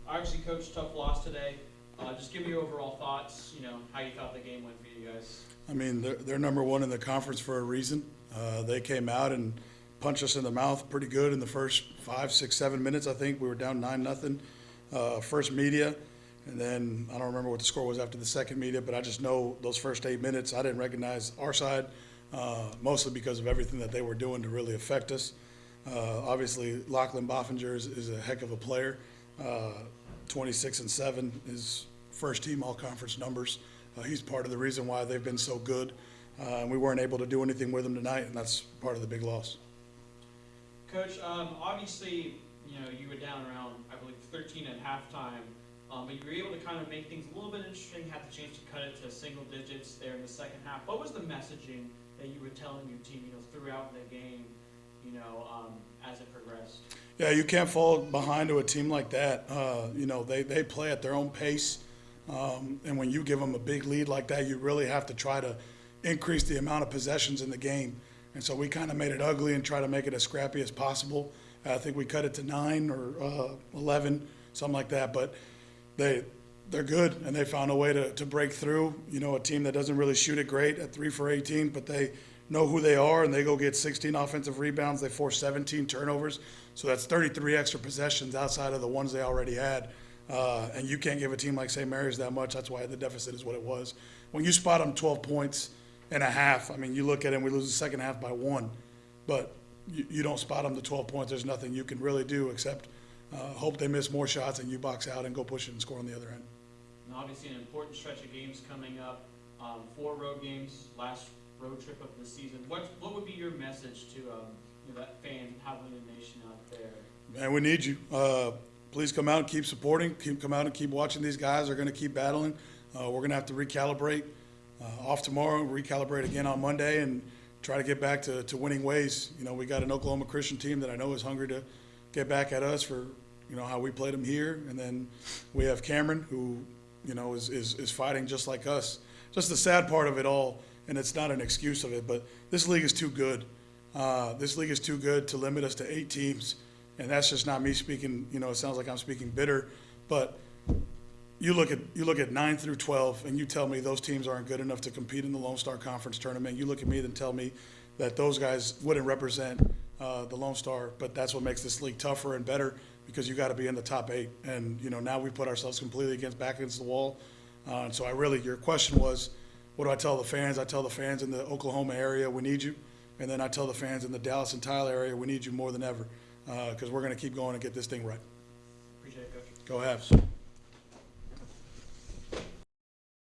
Obviously, Coach, tough loss today. Just give me your overall thoughts, how you thought the game went for you guys. I mean, they're number one in the conference for a reason. They came out and punched us in the mouth pretty good in the first 5, 6, 7 minutes. I think we were down 9-0. First media, and then I don't remember what the score was after the second media, but I just know those first 8 minutes I didn't recognize our side, mostly because of everything that they were doing to really affect us. Obviously, Lachlan Boffinger is a heck of a player. 26-7 is first team all conference numbers. He's part of the reason why they've been so good. And we weren't able to do anything with him tonight, and that's part of the big loss. Coach, obviously, you were down around, I believe, 13 at halftime, but you were able to kind of make things a little bit interesting, had the chance to cut it to single digits there in the second half. What was the messaging that you were telling your team, throughout the game, as it progressed? Yeah, you can't fall behind to a team like that. They play at their own pace, and when you give them a big lead like that, you really have to try to increase the amount of possessions in the game. And so we kind of made it ugly and try to make it as scrappy as possible. I think we cut it to 9 or 11, something like that. But they're good, and they found a way to break through. A team that doesn't really shoot it great at 3 for 18, but they know who they are, and they go get 16 offensive rebounds. They force 17 turnovers. So that's 33 extra possessions outside of the ones they already had. And you can't give a team like St. Mary's that much. That's why the deficit is what it was. When you spot them 12 points and a half, I mean, you look at it and we lose the second half by 1. But you don't spot them to 12 points. There's nothing you can really do except hope they miss more shots and you box out and go push it and score on the other end. And obviously an important stretch of games coming up, 4 road games, last road trip of the season. What would be your message to that fans and Javelina Nation out there? Man, we need you. Please come out and keep supporting. Come out and keep watching these guys. They're going to keep battling. We're going to have to recalibrate off tomorrow, recalibrate again on Monday, and try to get back to winning ways. We got an Oklahoma Christian team that I know is hungry to get back at us for how we played them here, and then we have Cameron who is fighting just like us. Just the sad part of it all, and it's not an excuse of it, but this league is too good. This league is too good to limit us to 8 teams, and that's just not me speaking. It sounds like I'm speaking bitter, but you look at 9 through 12, and you tell me those teams aren't good enough to compete in the Lone Star Conference tournament. You look at me and tell me that those guys wouldn't represent the Lone Star, but that's what makes this league tougher and better because you got to be in the top 8. And now we put ourselves completely back against the wall. And so your question was, what do I tell the fans? I tell the fans in the Oklahoma area, we need you. And then I tell the fans in the Dallas and Tyler area, we need you more than ever because we're going to keep going and get this thing right. Appreciate it, Coach. Go Habs.